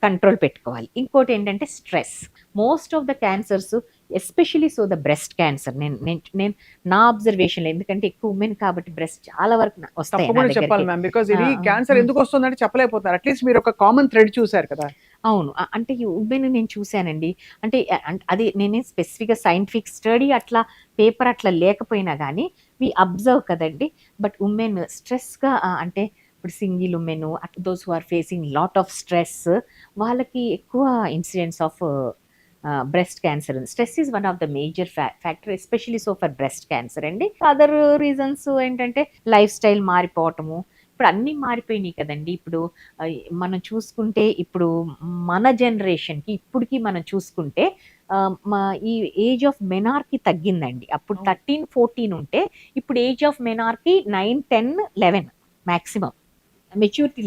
కంట్రోల్ పెట్టుకోవాలి. ఇంకోటి ఏంటంటే stress. Most of the cancers especially so the breast cancer నేను నా అబ్జర్వేషన్, ఎందుకంటే ఎక్కువ ఉమెన్ కాబట్టి బ్రెస్ట్ చాలా వరకు వస్తాయి. చెప్పాలి మ్యామ్, బికాజ్ ఇది క్యాన్సర్ ఎందుకు వస్తుందంటే చెప్పలేకపోతున్నారు. అట్లీస్ట్ మీరు ఒక కామన్ థ్రెడ్ చూసారు కదా. అవును, అంటే ఈ ఉమెన్ నేను చూశానండి. అంటే అది నేనే స్పెసిఫిక్గా సైంటిఫిక్ స్టడీ అట్లా పేపర్ అట్లా లేకపోయినా కానీ వి అబ్జర్వ్ కదండి. బట్ ఉమెన్ స్ట్రెస్గా అంటే ఇప్పుడు single women those who are facing lot of stress వాళ్ళకి ఎక్కువ incidence of breast cancer. Stress is one of the major factor especially so for breast cancer అండి. అదర్ రీజన్స్ ఏంటంటే lifestyle మారిపోవటము. ఇప్పుడు అన్నీ మారిపోయినాయి కదండి. ఇప్పుడు మనం చూసుకుంటే ఇప్పుడు మన జనరేషన్కి ఇప్పటికి మనం చూసుకుంటే ఈ ఏజ్ ఆఫ్ మెనార్కి తగ్గిందండి. అప్పుడు 13-14 ఉంటే ఇప్పుడు age of menarche 9-10-11 maximum. Maturity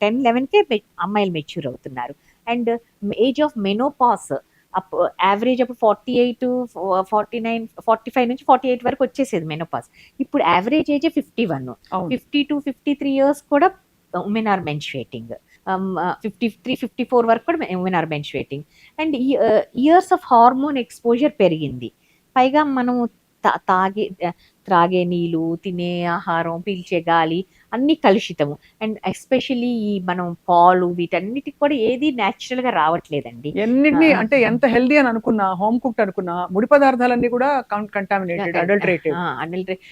10-11కే అమ్మాయిలు మెచ్యూర్ అవుతున్నారు. And age of menopause average అప్పుడు 48, 49, 45 నుంచి 48 వరకు వచ్చేసేది మెనోపాస్. ఇప్పుడు యావరేజ్ ఏజ్ 51, 52-53 ఇయర్స్ కూడా ఉమెన్ ఆర్ మెన్స్ట్రుయేటింగ్. 53-54 వరకు కూడా women are menstruating. And years of hormone exposure పెరిగింది. పైగా మనము త్రాగే నీళ్ళు, తినే ఆహారం, పీల్చే గాలి అన్నీ కలుషితము. అండ్ ఎస్పెషలీ ఈ మనం పాలు వీటన్నిటికి కూడా ఏది న్యాచురల్ గా రావట్లేదండి. ఎన్నిటిని అంటే ఎంత హెల్దీ అని అనుకున్నా, హోమ్ కుక్డ్ అనుకున్నా, ముడి పదార్థాలన్నీ కూడా కంటామినేటెడ్, అడల్టరేటెడ్.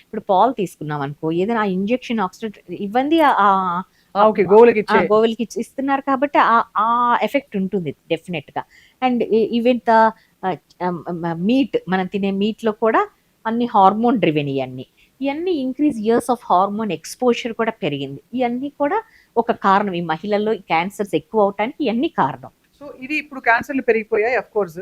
ఇప్పుడు పాలు తీసుకున్నాం అనుకో, ఏదైనా ఇంజెక్షన్ ఆక్సిడెంట్ ఇవ్వండి గోవులకి ఇస్తున్నారు కాబట్టి ఆ ఎఫెక్ట్ ఉంటుంది డెఫినెట్ గా. అండ్ ఈవెన్ మీట్, మనం తినే మీట్లో కూడా అన్ని హార్మోన్ డ్రివెన్. ఇవన్నీ increase years of hormone exposure కూడా పెరిగింది. ఇవన్నీ కూడా ఒక కారణం, ఈ మహిళల్లో క్యాన్సర్స్ ఎక్కువ అవటానికి ఇవన్నీ కారణం. సో ఇది ఇప్పుడు క్యాన్సర్లు పెరిగిపోయాయి. అఫ్ కోర్స్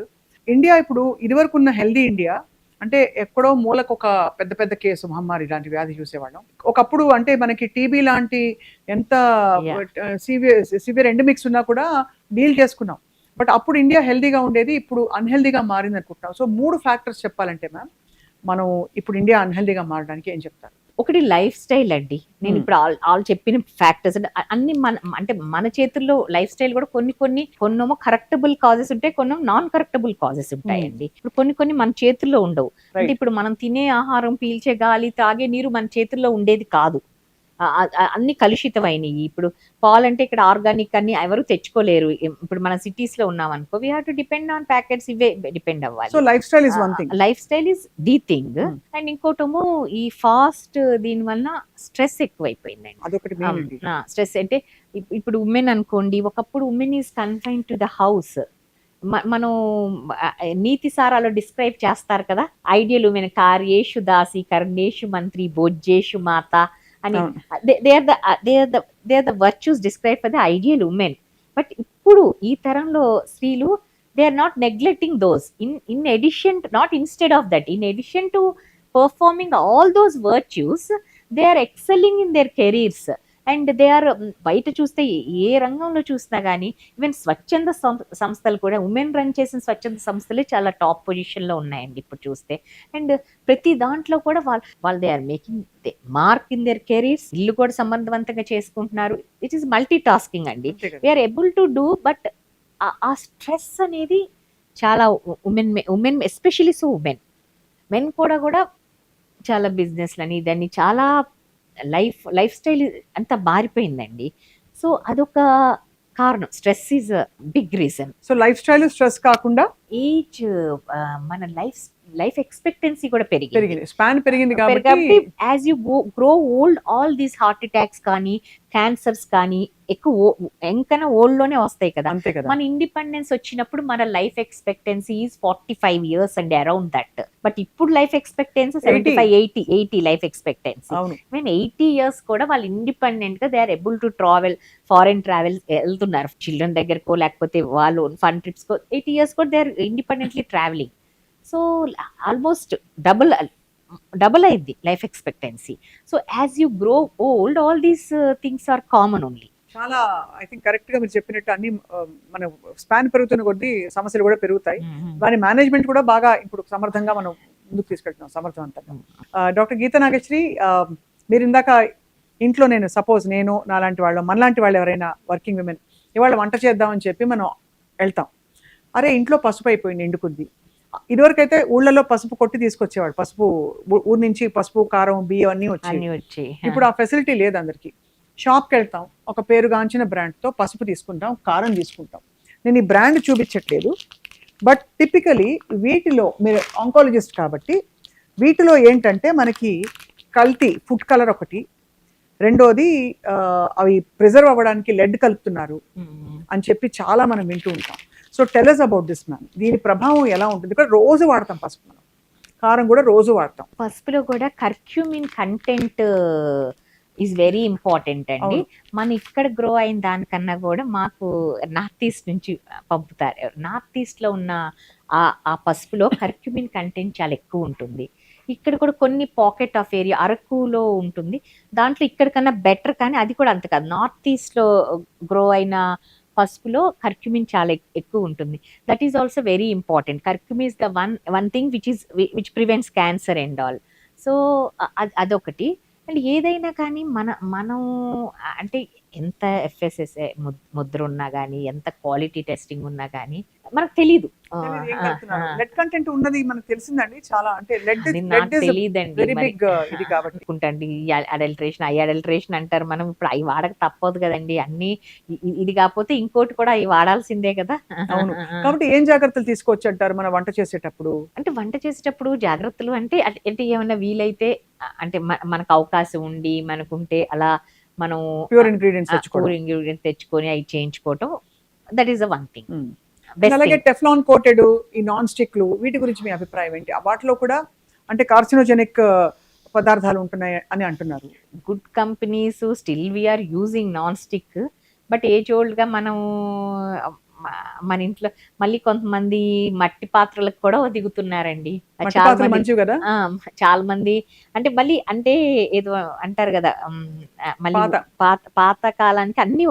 ఇండియా ఇప్పుడు ఇదివరకు ఉన్న హెల్దీ ఇండియా అంటే ఎక్కడో మూలకు ఒక పెద్ద పెద్ద కేసు మహమ్మారి లాంటి వ్యాధి చూసేవాళ్ళం. ఒకప్పుడు అంటే మనకి టీబీ లాంటి ఎంత సివియర్ ఎండమిక్స్ ఉన్నా కూడా డీల్ చేసుకున్నాం. బట్ అప్పుడు ఇండియా హెల్దీగా ఉండేది, ఇప్పుడు అన్హెల్దీగా మారింది అనుకుంటున్నాం. సో 3 ఫ్యాక్టర్స్ చెప్పాలంటే మ్యామ్ మనం ఇప్పుడు ఇండియా అన్హెల్దీగా మారడానికి ఏం చెప్తారు? ఒకటి లైఫ్ స్టైల్ అండి. నేను ఇప్పుడు ఆల్ చెప్పిన ఫ్యాక్టర్స్ అన్ని అంటే మన చేతుల్లో లైఫ్ స్టైల్ కూడా కొన్నేమో కరెక్టబుల్ కాజెస్ ఉంటాయి, కొన్ని నాన్ కరెక్టబుల్ కాజెస్ ఉంటాయండి. ఇప్పుడు కొన్ని మన చేతుల్లో ఉండవు. అంటే ఇప్పుడు మనం తినే ఆహారం, పీల్చే గాలి, తాగే నీరు మన చేతుల్లో ఉండేది కాదు. అన్ని కలుషితమైనవి. ఇప్పుడు పాలంటే ఇక్కడ ఆర్గానిక్ అన్ని ఎవరు తెచ్చుకోలేరు. ఇప్పుడు మన సిటీస్ లో ఉన్నాం అనుకో, we have to depend on packets, ఇవే డిపెండ్ అవ్వాలి. So life style is one thing. Life style is the thing. And ఇంకోటేమో ఈ ఫాస్ట్ దీని వల్ల స్ట్రెస్ ఎక్కువైపోయిందండి. అదొకటి స్ట్రెస్ అంటే ఇప్పుడు ఉమెన్ అనుకోండి, ఒకప్పుడు women is confine to the house. మనం నీతి సారాలో డిస్క్రైబ్ చేస్తారు కదా, ఐడియల్ ఉమెన్ కార్యేషు దాసి కర్ణేషు మంత్రి భోజ్యేషు మాత అని. They are the virtues describe for the ideal women. But ఇప్పుడు ఈ తరంలో స్త్రీలు, they are not neglecting those. In addition, not instead of that, in addition to performing all those virtues, they are excelling in their careers. And they are బయట చూస్తే ఏ రంగంలో చూసినా కానీ, even స్వచ్ఛంద సంస్థలు కూడా, ఉమెన్ రన్ చేసిన స్వచ్ఛంద సంస్థలే చాలా టాప్ పొజిషన్లో ఉన్నాయండి ఇప్పుడు చూస్తే. అండ్ ప్రతి దాంట్లో కూడా వాళ్ళు they are making mark in their careers. ఇల్లు కూడా సమర్థవంతంగా చేసుకుంటున్నారు. ఇట్ ఈస్ మల్టీ టాస్కింగ్ అండి. We are able to do. But ఆ స్ట్రెస్ అనేది చాలా ఉమెన్ ఎస్పెషలీ. సో మెన్ కూడా చాలా బిజినెస్లని దాన్ని చాలా లైఫ్ స్టైల్ అంతా మారిపోయిందండి. సో అదొక కారణం. Stress is big reason. So lifestyle stress కాకుండా ఏజ్, మన లైఫ్ ఎక్స్పెక్టెన్సీ కూడా పెరిగింది, స్పాన్ పెరిగింది కాబట్టి as you grow old, all these heart attacks కానీ క్యాన్సర్స్ కానీ ఎక్కువ ఎంకన్నా ఓల్డ్ లోనే వస్తాయి కదా. మన ఇండిపెండెన్స్ వచ్చినప్పుడు మన లైఫ్ ఎక్స్పెక్టెన్సీ ఈజ్ 45 years అండి, అరౌండ్ దట్. బట్ ఇప్పుడు life expectancy 75, 80 life expectancy. Mean 80 years కూడా వాళ్ళు ఇండిపెండెంట్ గా they are able to travel, foreign travel వెళ్తున్నారు, చిల్డ్రన్ దగ్గరకో లేకపోతే వాళ్ళు ఫన్ ట్రిప్స్ కో. 80 years కూడా they are independently travelling. So almost double అయింది life expectancy. So as you grow old, all these things are common only. చాలా I think correct గా మీరు చెప్పినట్టు అన్ని మన స్పాన్ పెరుగుతున్న కొద్దీ సమస్యలు కూడా పెరుగుతాయి. దాని మేనేజ్మెంట్ కూడా బాగా ఇప్పుడు సమర్థంగా మనం ముందుకు తీసుకెళ్తున్నాం, సమర్థవంతంగా. డాక్టర్ గీతా నాగేశ్వరి, మీరు ఇందాక ఇంట్లో నేను నాలాంటి వాళ్ళు, మనలాంటి వాళ్ళు ఎవరైనా వర్కింగ్ విమెన్ ఇవాళ వంట చేద్దామని చెప్పి మనం వెళ్తాం. అరే ఇంట్లో పసుపు అయిపోయింది, ఎండుకుంది. ఇదివరకైతే ఊళ్ళలో పసుపు కొట్టి తీసుకొచ్చేవాడు, పసుపు ఊరి నుంచి పసుపు, కారం, బియ్యం అన్ని వచ్చి. ఇప్పుడు ఆ ఫెసిలిటీ లేదు అందరికి. షాప్కి వెళ్తాం, ఒక పేరుగాంచిన బ్రాండ్తో పసుపు తీసుకుంటాం, కారం తీసుకుంటాం. నేను ఈ బ్రాండ్ చూపించట్లేదు, బట్ టిపికలీ వీటిలో, మీరు ఆంకాలజిస్ట్ కాబట్టి, వీటిలో ఏంటంటే మనకి కల్తీ ఫుడ్ కలర్ ఒకటి, రెండోది అవి ప్రిజర్వ్ అవ్వడానికి లెడ్ కలుపుతున్నారు అని చెప్పి చాలా మనం వింటూ ఉంటాం. So tell us about this ma'am. దీని ప్రభావం ఎలా ఉంటుంది? ఇక్కడ రోజు వాడతాం పసుపు, మనం కారం కూడా రోజు వాడతాం. పసుపులో కూడా curcumin content is very important అండి. మన ఇక్కడ గ్రో అయిన దానికన్నా కూడా మాకు నార్త్ ఈస్ట్ నుంచి పంపుతారు. నార్త్ ఈస్ట్ లో ఉన్న ఆ పసుపులో కర్క్యూమిన్ కంటెంట్ చాలా ఎక్కువ ఉంటుంది. ఇక్కడ కూడా కొన్ని పాకెట్ ఆఫ్ ఏరియా అరకులో ఉంటుంది, దాంట్లో ఇక్కడికన్నా బెటర్, కానీ అది కూడా అంత కాదు. నార్త్ ఈస్ట్ లో గ్రో అయిన పసుపులో కర్క్యూమిన్ చాలా ఎక్కువ ఉంటుంది. That is also very important. Curcumin is the one thing which prevents cancer and all. So అదొకటి. అండ్ ఏదైనా కానీ మనం అంటే ఎంత FSSAI ముద్ర ఉన్నా కానీ, ఎంత క్వాలిటీ టెస్టింగ్ ఉన్నా కానీ మనకు తెలీదు. లెడ్ కంటెంట్ ఉన్నది మనకు తెలిసిందండి చాలా. అంటే తెలియదండి ఇది కాబట్టి అడల్ట్రేషన్ అంటారు. మనం ఇప్పుడు అవి వాడక తప్పదు కదండి. అన్ని ఇది కాకపోతే ఇంకోటి కూడా అవి వాడాల్సిందే కదా. అవును. కాబట్టి ఏం జాగ్రత్తలు తీసుకోవచ్చు అంటారు మన వంట చేసేటప్పుడు? అంటే వంట చేసేటప్పుడు జాగ్రత్తలు అంటే ఏమన్నా వీలైతే, అంటే మనకు అవకాశం ఉండి మనకుంటే అలా మనం ప్యూర్ ఇంగ్రీడియంట్స్ తెచ్చుకొని అవి చేయించుకోవటం, that is the one thing. అలాగే టెఫ్లాన్ కోటెడ్ ఈ నాన్ స్టిక్లు వీటి గురించి మీ అభిప్రాయం ఏంటి? వాటిలో కూడా అంటే కార్సినోజెనిక్ పదార్థాలు ఉంటున్నాయి అని అంటున్నారు. Good companies still we are using non stick, but age ఓల్డ్గా మనం మన ఇంట్లో మళ్ళీ కొంతమంది మట్టి పాత్రలకు కూడా దిగుతున్నారండి. మట్టి చాలా పాత్రలు మంది మంచివి కదా, చాలా మంది అంటే మళ్ళీ అంటే ఏదో అంటారు కదా, మళ్ళీ పాత. పాత కాలానికి అన్ని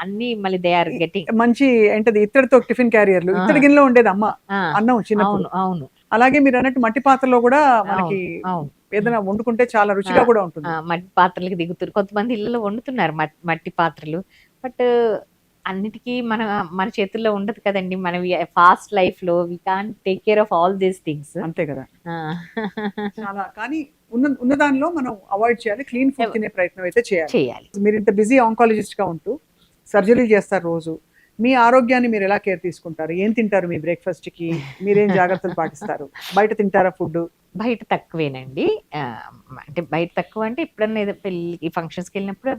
అన్ని మళ్ళీ దే ఆర్ గెటింగ్. మంచి ఏంటది ఇత్తడితో టిఫిన్ క్యారియర్లు, ఇత్తడి గిన్నెలో ఉండేది అమ్మ అన్నం చిన్నప్పుడు. అవును అవును అలాగే మీరు అన్నట్టు మట్టి పాత్రలో కూడా మనకి అవును ఏదైనా వండుకుంటే చాలా రుచిగా కూడా ఉంటుంది. మట్టి పాత్రలకి దిగుతారు కొంతమంది, ఇళ్ళలో వండుతున్నారు మట్టి పాత్రలు. బట్ అన్నిటికీ మన చేతుల్లో ఉండదు కదండి. మనం ఫాస్ట్ లైఫ్ లో we can take care of all these things. అంతే కదా. చాలా కానీ ఉన్న దానిలో మనం అవాయిడ్ చేయాలి, క్లీన్ ఫుడ్ తినే ప్రయత్నం అయితే చేయాలి. మీరు ఇంత బిజీ ఆంకాలజిస్ట్ గా ఉంటూ సర్జరీలు చేస్తారు రోజు, మీ ఆరోగ్యాన్ని మీరు ఎలా కేర్ తీసుకుంటారు? ఏం తింటారు మీ బ్రేక్ఫాస్ట్ కి? మీరేం జాగ్రత్తలు పాటిస్తారు? బయట తింటారా ఫుడ్? బయట తక్కువేనండి. అంటే బయట తక్కువ అంటే ఎప్పుడన్నా ఏదో పెళ్ళికి ఫంక్షన్స్కి వెళ్ళినప్పుడు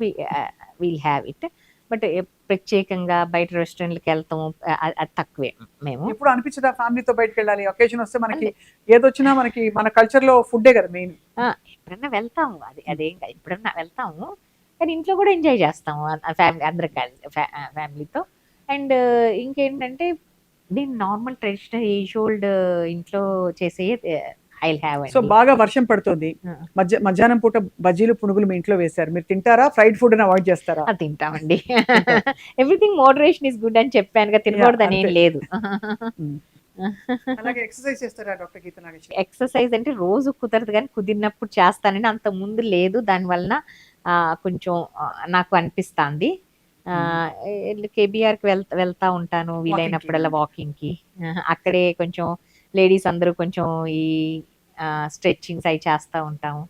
వీల్ హ్యావ్ ఇట్. బట్ ప్రత్యేకంగా బయట రెస్టారెంట్కి వెళ్తాము అది తక్కువే. మేము ఎప్పుడు అనిపించదా ఫ్యామిలీతో బయటకు వెళ్ళాలి? ఒకేషన్ వస్తే మనకి ఏదొచ్చినా మనకి మన కల్చర్ లో ఫుడ్డే కదా మెయిన్. ఎప్పుడన్నా వెళ్తాము, అదేం కాదు, ఎప్పుడన్నా వెళ్తాము. కానీ ఇంట్లో కూడా ఎంజాయ్ చేస్తాము అందరం కలిసి ఫ్యామిలీతో. అండ్ ఇంకేంటంటే నేను నార్మల్ ట్రెడిషనల్ ఏజ్ ఓల్డ్ ఇంట్లో చేసే ఐల్ హ్యావ్. సో బాగా వర్షం పడుతుంది, మధ్యాహ్నం పూట బజ్జీలు పునుగులు మీ ఇంట్లో వేశారు, మీరు తింటారా? ఫ్రైడ్ ఫుడ్ అని అవాయిడ్ చేస్తారా? అది తింటామండి. ఎవ్రీథింగ్ మోడరేషన్ ఇస్ గుడ్ అని చెప్పాను, తినకూడదని ఏం లేదు. అలాగే ఎక్సర్సైజ్ చేస్తారా డాక్టర్ గీత నాగేశ్వరి? ఎక్సర్సైజ్ అంటే రోజు కుదరదు, కానీ కుదిరినప్పుడు చేస్తానని. అంత ముందు లేదు, దానివల్ల కొంచెం నాకు అనిపిస్తుంది. కేబిఆర్కి వెళ్తా ఉంటాను వీలైనప్పుడల్లా వాకింగ్కి. అక్కడే కొంచెం లేడీస్ అందరూ కొంచెం ఈ స్ట్రెచ్చింగ్స్ అవి చేస్తూ ఉంటాము.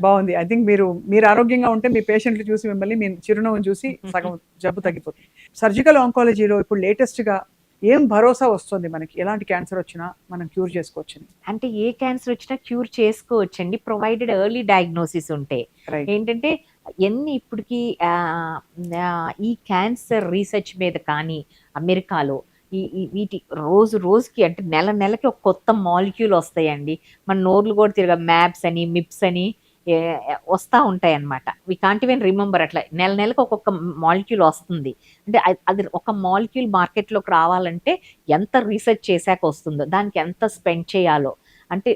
బాగుంది. ఐ థింక్ మీరు ఆరోగ్యంగా ఉంటే మీ పేషెంట్లు చూసి మిమ్మల్ని మీ చిరునవ్వును చూసి సగం జబ్బు తగ్గిపోతుంది. సర్జికల్ ఆంకాలజీలో ఇప్పుడు లేటెస్ట్ గా ఏం భరోసా వస్తుంది మనకి? ఎలాంటి క్యాన్సర్ వచ్చినా మనం క్యూర్ చేసుకోవచ్చు? అంటే ఏ క్యాన్సర్ వచ్చినా క్యూర్ చేసుకోవచ్చండి, ప్రొవైడెడ్ ఎర్లీ డయాగ్నోసిస్ ఉంటే. ఏంటంటే ఇప్పటికి ఈ క్యాన్సర్ రీసెర్చ్ మీద కానీ అమెరికాలో వీటి రోజుకి అంటే నెలకి ఒక కొత్త మాలిక్యూల్ వస్తాయండి. మన నోర్లు కూడా మ్యాప్స్ అని మిప్స్ అని వస్తూ ఉంటాయి అన్నమాట. We can't even remember. అట్లా నెలకి ఒక్కొక్క మాలిక్యూల్ వస్తుంది. అంటే అది ఒక మాలిక్యూల్ మార్కెట్లోకి రావాలంటే ఎంత రీసెర్చ్ చేశాక వస్తుందో, దానికి ఎంత స్పెండ్ చేయాలో, అంటే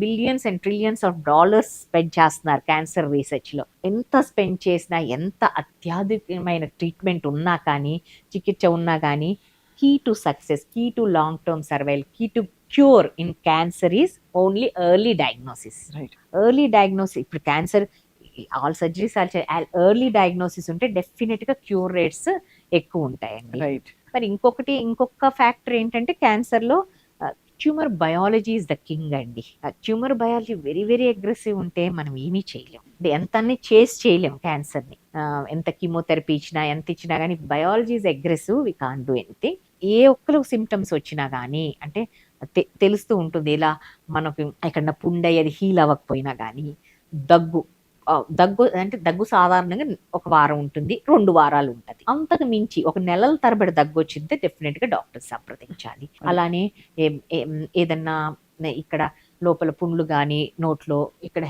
billions and trillions of dollars spend చేస్తున్నారు క్యాన్సర్ రీసెర్చ్లో. ఎంత స్పెండ్ చేసినా, ఎంత అత్యాధునికమైన ట్రీట్మెంట్ ఉన్నా కానీ, చికిత్స ఉన్నా కానీ, key to success, key to long term survival, key to cure in cancer is only early diagnosis. Right. Early diagnosis. ఇప్పుడు cancer all surgeries early diagnosis ఉంటే డెఫినెట్గా క్యూర్ రేట్స్ ఎక్కువ ఉంటాయండి. రైట్. మరి ఇంకొక ఫ్యాక్టర్ ఏంటంటే క్యాన్సర్లో tumour biology is the king అండి. Tumour biology very very aggressive ఉంటే మనం ఏమీ చేయలేం, అంటే ఎంత చేయలేం క్యాన్సర్ని. ఎంత కీమోథెరపీ ఇచ్చినా, ఎంత ఇచ్చినా కానీ biology is aggressive, we can't do anything. ఏ ఒక్కరు సిమ్టమ్స్ వచ్చినా కానీ అంటే తెలుస్తూ ఉంటుంది. ఇలా మనకు ఎక్కడన్నా పుండై అది హీల్ అవ్వకపోయినా కానీ, దగ్గు అంటే దగ్గు సాధారణంగా 1 వారం ఉంటుంది, 2 వారాలు ఉంటుంది. అంతకు మించి 1 నెలల తరబడి దగ్గు వచ్చిందే డెఫినెట్గా డాక్టర్ సంప్రదించాలి. అలానే ఏదన్నా ఇక్కడ లోపల పుండ్లు కానీ, నోట్లో ఇక్కడ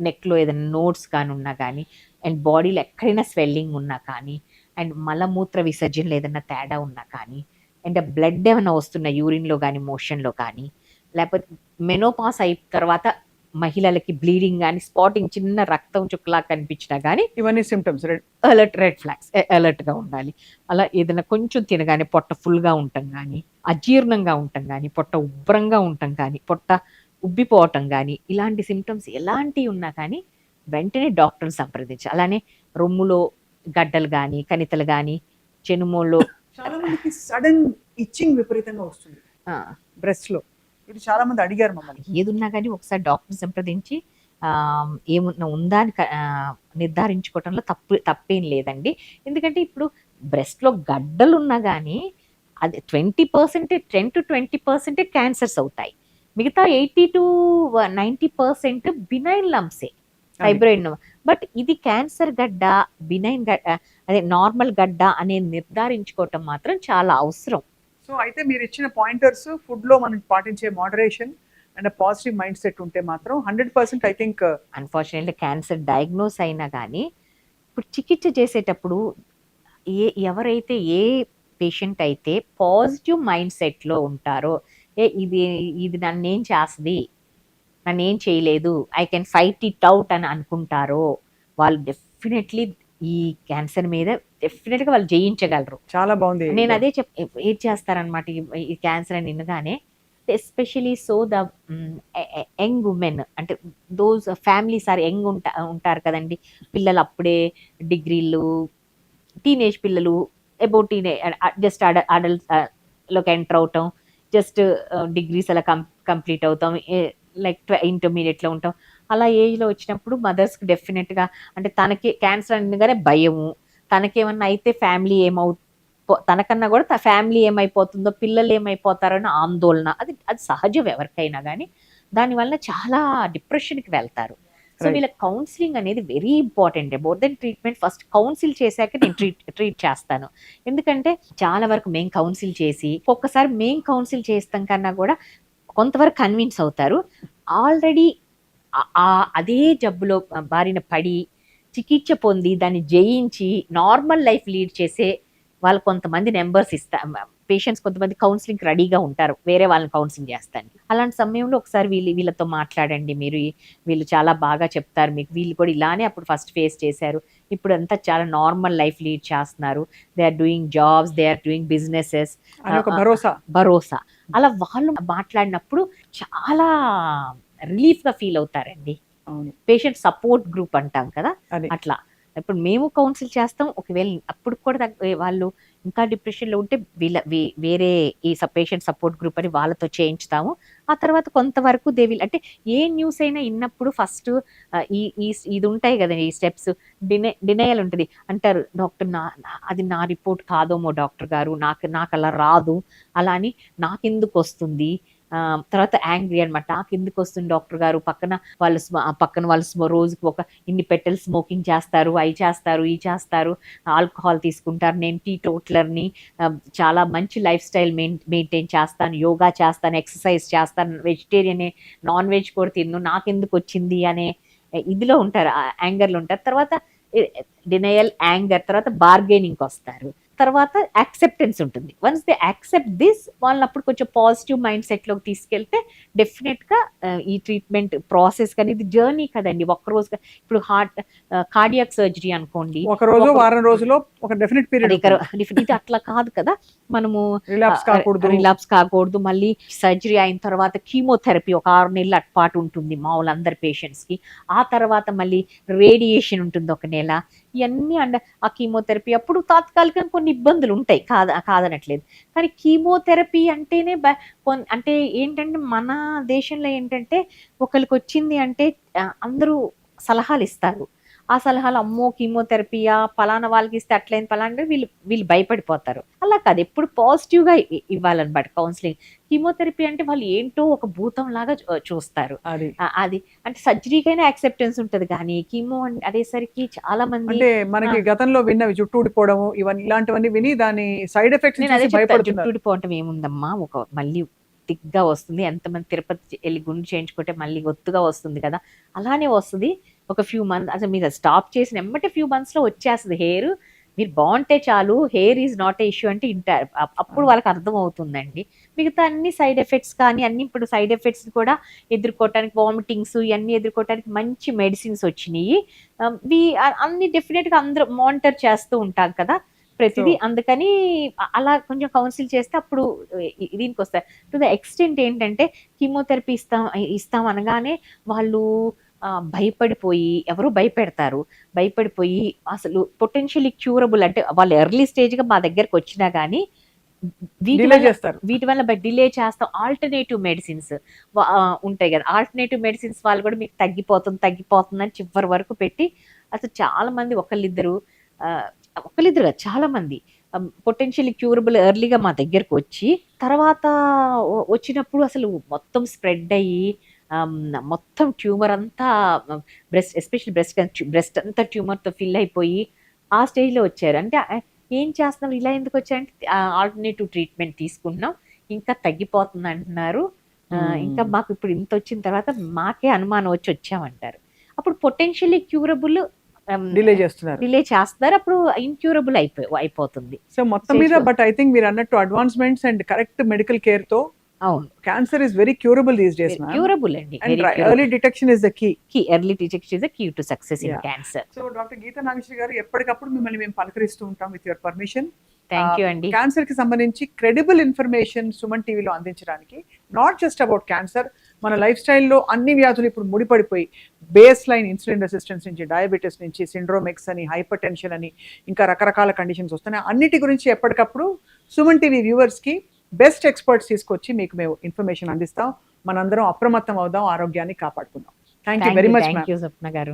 నెక్లో ఏదైనా నోట్స్ కానీ ఉన్నా కానీ, అండ్ బాడీలో ఎక్కడైనా స్వెల్లింగ్ ఉన్నా కానీ, అండ్ మలమూత్ర విసర్జనలో ఏదైనా తేడా ఉన్నా కానీ, అండ్ బ్లడ్ ఏమైనా వస్తున్న యూరిన్లో కానీ, మోషన్లో కానీ, లేకపోతే మెనోపాస్ అయిన తర్వాత మహిళలకి బ్లీడింగ్ కానీ, స్పాటింగ్ చిన్న రక్తం చుక్కలా కనిపించినా కానీ, ఇవన్నీ సిమ్టమ్స్ రెడ్ ఫ్లాగ్స్. అలర్ట్గా ఉండాలి. అలా ఏదైనా కొంచెం తినగానే పొట్ట ఫుల్గా ఉండటం కానీ, అజీర్ణంగా ఉండటం కానీ, పొట్ట ఉబ్బరంగా ఉండటం కానీ, పొట్ట ఉబ్బిపోవటం కానీ, ఇలాంటి సిమ్టమ్స్ ఎలాంటివి ఉన్నా కానీ వెంటనే డాక్టర్ని సంప్రదించాలి. అలానే రొమ్ములో గడ్డలు కానీ, కణితలు కానీ, చెనుమోల్లో చాలా మందికి సడన్ ఇచ్చింగ్ విపరీతంగా వస్తుంది బ్రెస్ట్ లో. ఇది చాలా మంది అడిగారు మమ్మల్ని. ఏదున్నా కానీ ఒకసారి డాక్టర్ని సంప్రదించి ఏమున్నా ఉందా అని నిర్ధారించుకోవటంలో తప్పేం లేదండి. ఎందుకంటే ఇప్పుడు బ్రెస్ట్లో గడ్డలు ఉన్నా కానీ అది 10% 10 to 20% క్యాన్సర్స్ అవుతాయి. మిగతా 80 to 90% బినైన్ లంప్సే. ఫైబ్రాయిడ్ బట్ ఇది క్యాన్సర్ గడ్డ, బినైన్ గడ్డ, అదే నార్మల్ గడ్డ అనేది నిర్ధారించుకోవటం మాత్రం చాలా అవసరం. సో అయితే మీరు ఇచ్చిన పాయింటర్స్ ఫుడ్లో మనం పాటించే moderation and positive mind set ఉంటే మాత్రం 100% I think. Unfortunately cancer diagnose అయినా కానీ ఇప్పుడు చికిత్స చేసేటప్పుడు ఎవరైతే ఏ పేషెంట్ అయితే పాజిటివ్ మైండ్ సెట్లో ఉంటారో, ఇది ఇది నన్నేం చేస్తుంది, నన్నేం చేయలేదు, I can fight it out అని అనుకుంటారో వాళ్ళు డెఫినెట్లీ ఈ క్యాన్సర్ మీద డెఫినెట్గా వాళ్ళు జయించగలరు. చాలా బాగుంది. నేను అదే ఏం చేస్తారనమాట ఈ క్యాన్సర్ అని వినగానే, especially so the young women, అంటే దోస్ ఫ్యామిలీస్ ఆర్ యంగ్ ఉంటారు కదండి, పిల్లలు అప్పుడే డిగ్రీలు, టీనేజ్ పిల్లలు, అబౌట్ జస్ట్ అడల్ట్ లోకి ఎంటర్ అవటం, జస్ట్ డిగ్రీస్ అలా కంప్లీట్ అవుతాం, లైక్ ఇంటర్మీడియట్లో ఉంటాం, అలా ఏజ్లో వచ్చినప్పుడు మదర్స్కి డెఫినెట్గా అంటే తనకి క్యాన్సర్ అనగానే భయము, తనకేమన్నా అయితే ఫ్యామిలీ తనకన్నా కూడా ఫ్యామిలీ ఏమైపోతుందో, పిల్లలు ఏమైపోతారో అని ఆందోళన, అది సహజం ఎవరికైనా కానీ. దానివల్ల చాలా డిప్రెషన్కి వెళ్తారు. సో వీళ్ళ కౌన్సిలింగ్ అనేది very important. More than treatment, first council చేశాక నేను ట్రీట్ చేస్తాను. ఎందుకంటే చాలా వరకు మేము కౌన్సిల్ చేసి, ఒక్కసారి మేము కౌన్సిల్ చేస్తాం కన్నా కూడా కొంతవరకు కన్విన్స్ అవుతారు. ఆల్రెడీ అదే జబ్బులో బారిన పడి చికిత్స పొంది దాన్ని జయించి నార్మల్ లైఫ్ లీడ్ చేసే వాళ్ళు కొంతమంది నెంబర్స్ పేషెంట్స్ కొంతమంది కౌన్సిలింగ్ రెడీగా ఉంటారు, వేరే వాళ్ళని కౌన్సిలింగ్ చేస్తాను. అలాంటి సమయంలో ఒకసారి వీళ్ళతో మాట్లాడండి, వీళ్ళు చాలా బాగా చెప్తారు మీకు, వీళ్ళు కూడా ఇలానే అప్పుడు ఫస్ట్ ఫేస్ చేశారు, ఇప్పుడు అంతా చాలా నార్మల్ లైఫ్ లీడ్ చేస్తున్నారు, they are doing jobs, they are doing businesses, భరోసా. అలా వాళ్ళు మాట్లాడినప్పుడు చాలా రిలీఫ్గా ఫీల్ అవుతారండి. పేషెంట్ సపోర్ట్ గ్రూప్ అంటాం కదా, అట్లా. ఇప్పుడు మేము కౌన్సిల్ చేస్తాం, ఒకవేళ అప్పుడు కూడా వాళ్ళు ఇంకా డిప్రెషన్లో ఉంటే వేరే ఈ పేషెంట్ సపోర్ట్ గ్రూప్ అని వాళ్ళతో చేయించుతాము. ఆ తర్వాత కొంతవరకు అంటే ఏ న్యూస్ అయినా విన్నప్పుడు ఫస్ట్ ఇది ఉంటాయి కదండి, ఈ స్టెప్స్, డినయల్ ఉంటుంది. అంటారు డాక్టర్, అది నా రిపోర్ట్ కాదేమో డాక్టర్ గారు, నాకు అలా రాదు, అలా అని నాకెందుకు వస్తుంది, తర్వాత యాంగ్రీ అనమాట, నాకు ఎందుకు వస్తుంది డాక్టర్ గారు, పక్కన వాళ్ళు రోజుకి ఇన్ని పెట్టెలు స్మోకింగ్ చేస్తారు, అవి చేస్తారు, ఈ చేస్తారు, ఆల్కహాల్ తీసుకుంటారు, నేను టీ టోటలర్ని, చాలా మంచి లైఫ్ స్టైల్ మెయింటైన్ చేస్తాను, యోగా చేస్తాను, ఎక్సర్సైజ్ చేస్తాను, వెజిటేరియన్, నాన్ వెజ్ కూడా తిన్ను, నాకెందుకు వచ్చింది అనే ఇదిలో ఉంటారు, యాంగర్లో ఉంటారు. తర్వాత డినయల్, యాంగర్, తర్వాత బార్గెనింగ్కి వస్తారు, తర్వాత యాక్సెప్టెన్స్ ఉంటుంది. వన్స్ దే యాక్సెప్ట్ దిస్, వాళ్ళని అప్పుడు కొంచెం పాజిటివ్ మైండ్ సెట్లోకి తీసుకెళ్తే డెఫినెట్గా ఈ ట్రీట్మెంట్ ప్రాసెస్ కానీ, ఇది జర్నీ కదండి, ఒక్కరోజు. ఇప్పుడు కార్డియాక్ సర్జరీ అనుకోండి, ఒక రోజు వారం రోజులో ఒక డెఫినెట్ పీరియడ్, ఇది అట్లా కాదు కదా, మనము రిలాప్స్ కాకూడదు. మళ్ళీ సర్జరీ అయిన తర్వాత కీమోథెరపీ ఒక 6 నెలల అట్పాటు ఉంటుంది మామూలు అందరి పేషెంట్స్కి. ఆ తర్వాత మళ్ళీ రేడియేషన్ ఉంటుంది 1 నెల. ఇవన్నీ ఆ కీమోథెరపీ అప్పుడు తాత్కాలికంగా కొన్ని ఇబ్బందులు ఉంటాయి, కాదనట్లేదు. కానీ కీమోథెరపీ అంటేనే అంటే ఏంటంటే, మన దేశంలో ఏంటంటే ఒకరికి వచ్చింది అంటే అందరూ సలహాలు ఇస్తారు. ఆ సలహాలు, అమ్మో కీమోథెరపీయా, పలానా వాళ్ళకి ఇస్తే అట్లయింది, పలానా, వీళ్ళు భయపడిపోతారు. అలా కాదు, ఎప్పుడు పాజిటివ్గా ఇవ్వాలన్నమాట కౌన్సిలింగ్. కీమోథెరపీ అంటే వాళ్ళు ఏంటో ఒక భూతం లాగా చూస్తారు. అది అంటే సర్జరీకైనా యాక్సెప్టెన్స్ ఉంటుంది, కానీ కీమో అనేసరికి చాలా మంది అంటే మనకి గతంలో విన్నవి జుట్టు ఊడిపోవడం, ఇలాంటివన్నీ విని దాని సైడ్ ఎఫెక్ట్స్ జుట్టు ఊడిపోవటం ఏముందమ్మా, మళ్ళీ థిక్గా వస్తుంది, ఎంతమంది తిరుపతి వెళ్ళి గుండు చేయించుకుంటే మళ్ళీ ఒత్తుగా వస్తుంది కదా, అలానే వస్తుంది. ఒక ఫ్యూ మంత్స్ అసలు మీరు స్టాప్ చేసిన ఎమ్మటే ఫ్యూ మంత్స్లో వచ్చేస్తుంది హెయిర్, మీరు బాగుంటే చాలు, hair is not a issue అంటే ఇంటారు. అప్పుడు వాళ్ళకి అర్థం అవుతుందండి. మిగతా అన్ని సైడ్ ఎఫెక్ట్స్ కానీ అన్ని, ఇప్పుడు సైడ్ ఎఫెక్ట్స్ కూడా ఎదుర్కోవటానికి, వామిటింగ్స్ ఇవన్నీ ఎదుర్కోవటానికి మంచి మెడిసిన్స్ వచ్చినాయి. అన్ని డెఫినెట్గా అందరూ మానిటర్ చేస్తూ ఉంటాం కదా ప్రతిదీ, అందుకని అలా కొంచెం కౌన్సిల్ చేస్తే అప్పుడు దీనికి వస్తారు. టు ద ఎక్స్టెంట్ ఏంటంటే కీమోథెరపీ ఇస్తాం అనగానే వాళ్ళు భయపడిపోయి, ఎవరు భయపడిపోయి అసలు పొటెన్షియలీ క్యూరబుల్ అంటే వాళ్ళు ఎర్లీ స్టేజ్గా మా దగ్గరకు వచ్చినా కానీ వీటి వల్ల డిలే చేస్తాం. ఆల్టర్నేటివ్ మెడిసిన్స్ ఉంటాయి కదా, ఆల్టర్నేటివ్ మెడిసిన్స్ వాళ్ళు కూడా మీకు తగ్గిపోతుంది అని చివరి వరకు పెట్టి, అసలు చాలా మంది ఒకళ్ళిద్దరు చాలా మంది పొటెన్షియలీ క్యూరబుల్ ఎర్లీగా మా దగ్గరకు వచ్చి, తర్వాత వచ్చినప్పుడు అసలు మొత్తం స్ప్రెడ్ అయ్యి మొత్తం ట్యూమర్ అంతా బ్రెస్ట్ ఎస్పెషల్లీ బ్రెస్ట్ అంతా ట్యూమర్తో ఫిల్ అయిపోయి ఆ స్టేజ్లో వచ్చారు. అంటే ఏం చేస్తున్నాం, ఇలా ఎందుకు వచ్చారంటే ఆల్టర్నేటివ్ ట్రీట్మెంట్ తీసుకుంటున్నాం, ఇంకా తగ్గిపోతుంది అంటున్నారు. ఇంకా మాకు ఇప్పుడు ఇంత వచ్చిన తర్వాత మాకే అనుమానం వచ్చి వచ్చామంటారు. అప్పుడు పొటెన్షియల్లీ క్యూరబుల్ డిలే చేస్తున్నారు. డిలే చేస్తారు, అప్పుడు ఇన్క్యూరబుల్ అయిపోతుంది. సో మొత్తం మీద బట్ ఐ థింక్ మీరు అన్నట్టు advancements and correct medical care తో అవును, cancer is very curable these days ma'am. Curable అండి. And early detection is the key. Early detection is the key to success in cancer. So doctor Geetha Nageswari garu, ఎప్పటికప్పుడు మిమ్మల్ని మేము పలకరిస్తూ ఉంటాం with your permission. Thank you అండి. Cancer కి సంబంధించి credible information Suman టీవీలో అందించడానికి, నాట్ జస్ట్ అబౌట్ క్యాన్సర్, మన లైఫ్ స్టైల్లో అన్ని వ్యాధులు ఇప్పుడు ముడిపడిపోయి బేస్ లైన్ ఇన్సులిన్ రెసిస్టెన్స్ నుంచి, డయాబెటీస్ నుంచి, సిండ్రోమిక్స్ అని, హైపర్ టెన్షన్ అని, ఇంకా రకరకాల కండిషన్స్ వస్తున్నాయి. అన్నిటి గురించి ఎప్పటికప్పుడు సుమన్ టీవీ వ్యూవర్స్ కి బెస్ట్ ఎక్స్పర్ట్స్ తీసుకొచ్చి మీకు మేము ఇన్ఫర్మేషన్ అందిస్తాం. మనందరం అప్రమత్తం అవుదాం, ఆరోగ్యాన్ని కాపాడుకుందాం. Thank you very much. Thank you Swapna గారు.